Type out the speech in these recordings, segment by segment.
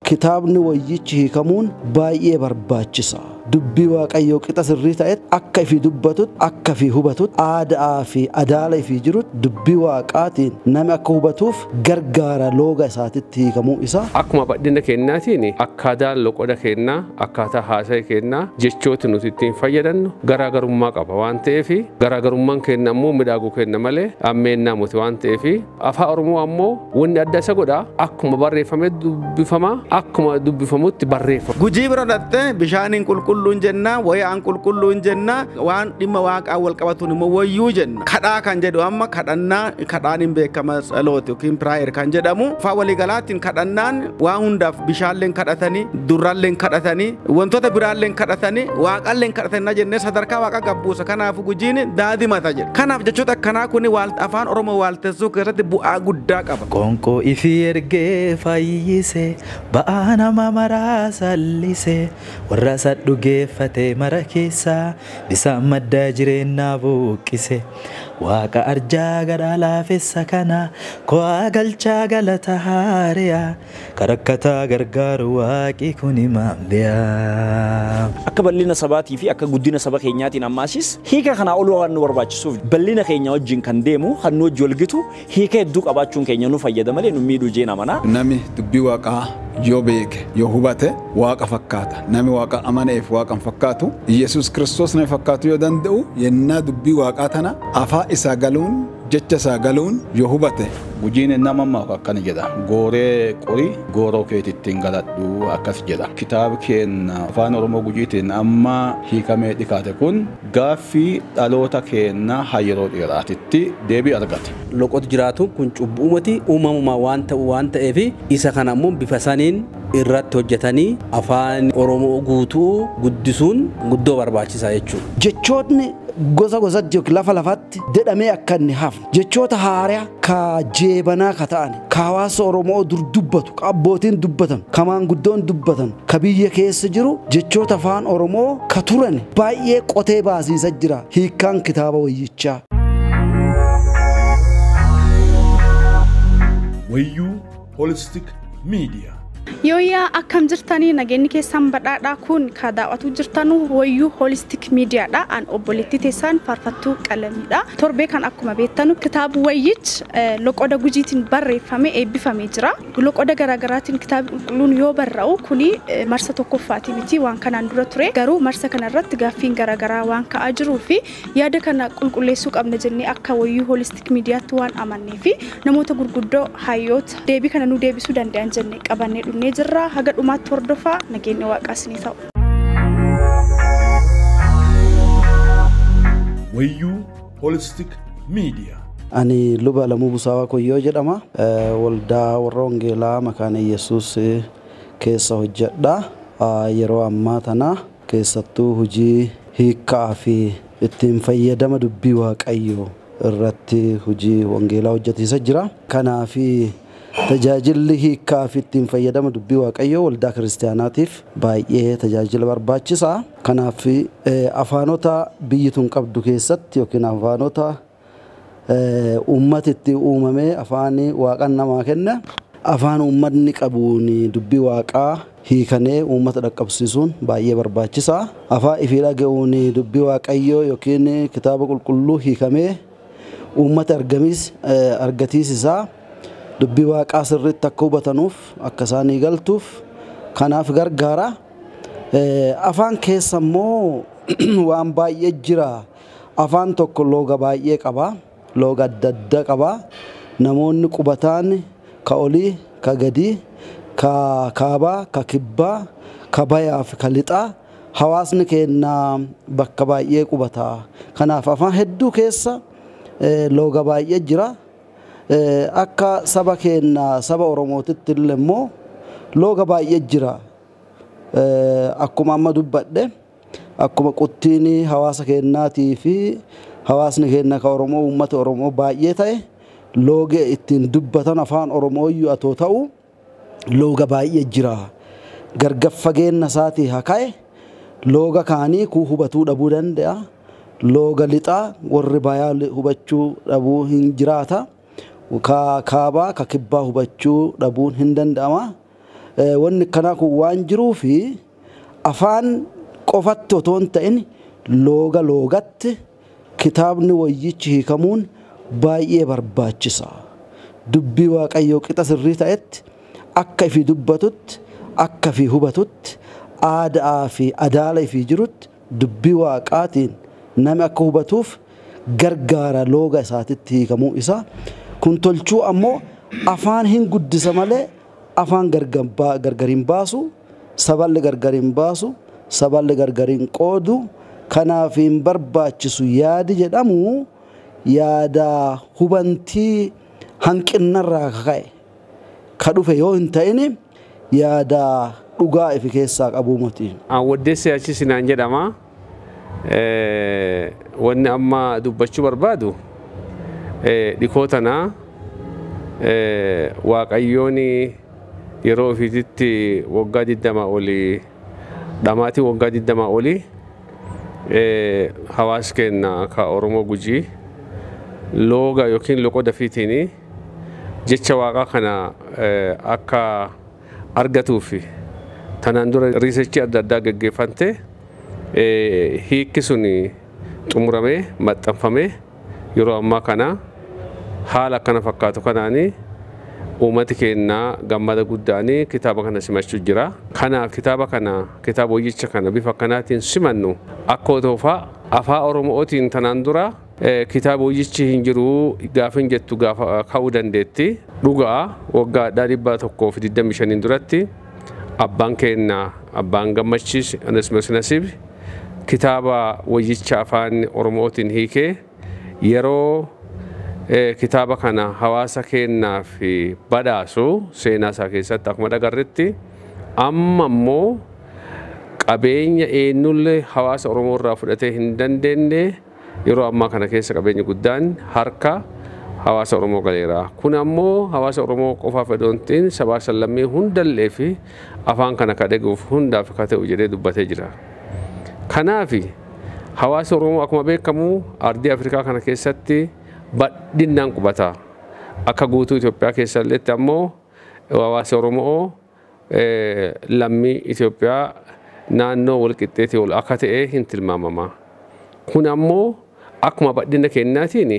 kitaabni wayyichi hiikamuun baay'ee barbaachisa. Dubbii waaqayyoo qixa sirrii ta'etti akka ifi dubbatut akka ifi hubatut aadaa fi adaala ifi jirut dubbii waaqaatiin namni akka hubatuuf gargaara looga isaatitti hiikamuu isaa. Akkuma badhaadhina kennaatiin akkaataa loqoda kennaa akkaataa haasa'e kennaa jechooti nuti ittiin fayyadamnu garaagarummaa qaba waan ta'eef garaagarummaan kenna immoo midhaaguu kenna malee ammeennaa muti waan ta'eef afaan Oromoo ammoo wanni adda isa godha akkuma barreeffamee dubbifama akkuma dubbifamutti barreeffama. Gujii bira dhatte bishaaniin qulqulluun jenna wayaan qulqulluun jenna waan dhimma waaqaa wal qabatuun immoo wayyuu jenna. Kadhaa kan jedhu amma kadhaan hin beekama salooti yookiin piraayer kan jedhamu afaan waliigalaatiin kadhannaan waan hundaaf bishaanleen kadhatanii durraalleen kadhatanii wantoota biraalleen kadhatanii waaqalleen kadhatanii jennee sadarkaa waaqa gabbuusa. Kanaaf gujiin daadimata jedha. Kanaaf jechoota akkanaa kun afaan Oromoo waaltessuu keessatti bu'aa guddaa qaba. Qoonqoo ifi ergee fayyise ba'aa nama maraa sallise warra sadhu geeffate mara keessaa bisaan madda jireenyaa buqqise waaqa arjaa gadhaa laafessa kana ko'aa galchaa galata haariyaa karakkataa gargaaru waaqi kun himaan beeyaa. Akka bal'ina sabaatii fi akka guddina saba keenyaatiin ammaasis hiika kana ol waan nu barbaachisuuf bal'ina keenya wajjin kan deemu kan nu wajji walgitu hiika hedduu qabaachuun keenya nu fayyada malee nu miidhuu jeen amanaa. Nami dubbii waaqaa yoo beeke yoo hubate waaqa fakkaata. Nami waaqa amaneef waaqan fakkaatu Yesuus Kiristoos nama fakkaatu yoo danda'u yennaa dubbii waaqaa tana afaa isaa galuun jecha isaa galuun yoo hubate. Gujiin nama maaf akkana jedha gooree qorii gooroo keetittiin galadhu akkas jedha. Kitaaba keenya afaan Oromoo gujiitiin amma hiikamee dhikaate kun gaaffii dhaloota keenya yeroo dheeraatitti deebii argate. Loqotu jiraatu kun cubbuumati uumamumaa waan ta'eef isa kana immoo bifa saniin irratti hojjetanii afaan Oromoo guutuu guddisuun guddoo barbaachisaa jechuudha. Jechootni gosa gosatti yookiin lafa lafatti dedhamee akka inni hafu jechoota haaraa ka jeebanaa ka ta'an ka hawaasa Oromoo dur dubbatu ka abbootiin dubbatan ka maanguddoon dubbatan ka biyya keessa jiru jechoota afaan Oromoo ka turan baay'ee qotee baasiisa jira hiikkaan kitaaba wayyichaa. Wayyuu Holistic Media. Yooyaa akkam jirtanii nageenyi keessan badhaadhaa kun ka daawwatu jirtanu Wayyuu Holistic Media dha an obboleettii teessan Faarfattuu Qalamiidha. Torbee kan akkuma beektanu kitaaba wayyich loqoda gujiitiin barreeffame eebbifamee jira. Loqoda garaagaraatiin kitaaba qulqulluun yoo barraa'u kuni marsa tokkoffaati miti waan kanaan dura ture. Garuu marsa kana irratti gaaffiin garaagaraa waan ka'aa jiruu fi yaada kana qulqulleessuu qabna jennee akka Wayyuu Holistic Mediaatti waan amannee fi namoota gurguddoo hayyoota deebii kana nu deebisuu danda'an jennee qabannee jirra haga dhumaatti hordofaa nageenya waaqaas ni ta'u. Wayyuu Holistic Media. Ani luba Lamuu Busaawaa Koyyoo jedhama. Waldaa warra Wangeelaa Makaana Yesuus keessa hojjedha. Yeroo ammaa tana keessattuu hojii hiikaa fi ittiin fayyadama dubbii waaqayyoo irratti hojii wangeelaa hojjetiisa jira. Kanaafi tajaajilli hiikaa fi ittiin fayyadama dubbii waaqayyoo waldaa kiristaanaatiif baay'ee tajaajila barbaachisaa. Kanaaf afaanota biyyi tun qabdu keessatti yookiin afaanota uummati itti uumamee afaan waaqan namaa kenna. Afaan uummatni qabuun dubbii waaqaa hiikanee uummata dhaqqabsiisuun baay'ee barbaachisaa. Afaan ifii dhaga'uun dubbii waaqayyoo yookiin kitaaba qulqulluu hiikamee uummata argatiisisaa. Dubbii waaqaa sirriitti akka hubatanuuf akka isaan galtuuf kanaaf gargaara. Afaan keessa immoo waan baay'ee jira. Afaan tokko looga baay'ee qaba. Looga adda addaa qaba. Namoonni qubataan ka olii, ka gadii, ka kaabaa, ka kibbaa, ka bayaa fi ka lixaa hawaasni keenya bakka baay'ee qubata. Kanaaf afaan hedduu keessa looga baay'ee jira. Akka saba keenya saba Oromootitti illee immoo looga baay'ee jira. Akkuma amma dubbadhe akkuma quttiin hawaasa keenyaatii fi hawaasni keenya ka Oromoo uummata Oromoo baay'ee ta'e looga ittiin dubbatan afaan Oromoo iyyuu atoo ta'u looga baay'ee jira. Gargar fageenya isaatii haka'e looga kaanii kuu hubatuu dhabuu danda'a. Looga lixaa warri bayaa hubachuu dhabuu hin jiraata. Ka kaabaa ka kibbaa hubachuu dhabuun hin danda'ama. wanni kanaa kun waan jiruufi afaan qofatti otoo hin ta'in looga loogatti kitaabni wayyichi hiikamuun baay'ee barbaachisa. Dubbii Waaqayyoo qixa sirrii ta'etti akka ifi dubbatutti akka ifi hubatutti aadaa fi adaala ifi jirutti dubbii Waaqaatiin namni akka hubatuuf gargaara looga isaatitti hiikamuu isaa. Kun tolchuu ammoo afaan hin guddisa malee afaan gargariin baasu, saballi gargariin baasu, saballi gargariin qoodu. Kanaaf hin barbaachisu yaadi jedhamu yaada hubantii hanqinnarraa ka'e ka dhufe yoo hin ta'in yaada dhugaa ifi keessaa qabuu miti. Waddeessi achi sinaan jedhama. Wanni amma dubbachuu barbaadu dhikootanaa Waaqayyoon yeroo ofiitti waggaa 20 olii dhamaatii waggaa 20 olii hawaasa keenya ka Oromoo Gujii looga yookiin loqoda fiitiin jecha Waaqaa kana akka argatuufi tanaan dura riisarchii adda addaa gaggeeffante hiikki sun xumuramee maxxanfamee yeroo ammaa kana haala akkana fakkaatu kanaani uummati keenya gammada guddaanii kitaaba kana simachuu jira. Kanaaf kitaaba wayyicha kana bifa akkanaatiin simannu akka otoofa afaan Oromootiin tanaan dura kitaaba wayyichi hin jiru gaafin jettu gaafa ka'uu dandeetti. Dhugaa waggaa 125 duratti abbaan keenya abbaan Gammachiis Onesimoos Nasiib kitaaba wayyicha afaan Oromootiin hiikee yeroo kitaaba kana hawaasa keenyaaf badhaasu seenaa isaa keessatti akkuma dhagarretti amma immoo qabeenya eenyullee hawaasa Oromoo irraa fudhatee hin dandeenye yeroo ammaa kana keessa qabeenyi guddaan harka hawaasa Oromoo galeera. Kun ammoo hawaasa Oromoo qofaaf adoontiin sabaa sallammii hundallee fi afaan kana kadhaguuf hundaaf akka ta'u jedhee dubbatee jira. Kanaaf hawaasa Oromoo akkuma beekamu ardii Afrikaa kana keessatti badhinaan qubata. Akka guutuu Itoophiyaa keessatti ammoo hawaasa Oromoo lammii Itoophiyaa naannoo walqixxeetii ol akka ta'e hin tilmaamama. Kun ammoo akkuma badhina keenyaatiin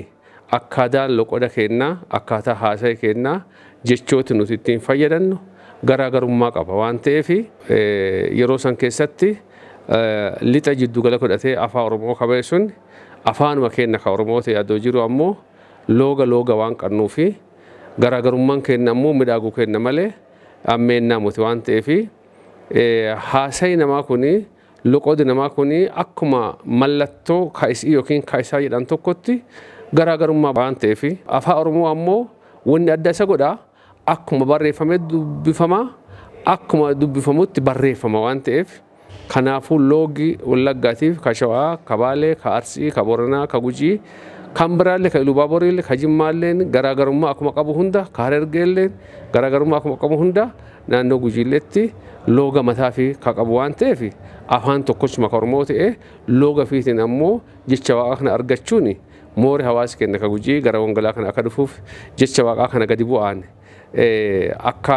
akkaataa loqoda keenyaa akkaataa haasa'e keenyaa jechooti nuti ittiin fayyadamnu garaagarummaa qaba waan ta'eef yeroo san keessatti lixa jiddugala godhatee afaan Oromoo qabee sun afaanuma keenya ka Oromoo ta'e yaadoo jiru ammoo looga waan qabnuufi garaagarummaan keenya ammoo midhaaguu keenya malee ammeennaa muti waan ta'eef haasa'i namaa kuni loqodi namaa kuni akkuma mallattoo kaa'isii yookiin kaa'isaa jedhan tokkotti garaagarummaa waan ta'eef afaan Oromoo ammoo wanni adda isa godha akkuma barreeffamee dubbifama akkuma dubbifamutti barreeffama waan ta'eef. Kanaafuu loogi Wallaggaatiif ka Shawaa, ka Baalee, ka Arsii, ka Booranaa, ka Gujii, kan biraallee ka Ilubaaborillee, ka Jimmaalleen garaagarummaa akkuma qabu hunda, ka Harargeelleen garaagarummaa akkuma qabu hunda naannoo Gujiilleetti looga mataa fi ka qabu waan ta'eef afaan tokkochuma ka Oromoo ta'e looga fiitiin ammoo jecha Waaqaa kana argachuun moori hawaasa keenya ka Gujii gara wangalaa kana akka dhufuuf jecha Waaqaa kana gadi bu'aan akka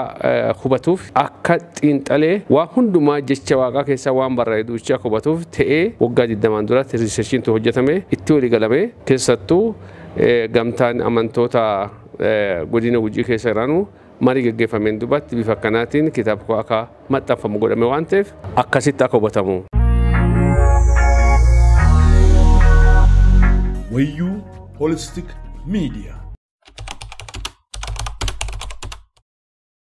hubatuuf akka xiinxalee waan hundumaa jecha Waaqaa keessaa waan barreeffamee duucha hubatuuf ta'ee waggaa 20 duratti riisarchiin hojjetame itti walii galame keessattuu gamtaan amantoota godina Gujii keessa jiraanu marii gaggeeffameen duubatti bifa akkanaatiin kitaaba akka maxxanfamu godhame waan ta'eef akkasitti akka hubatamu. Wayyuu Holistic Media.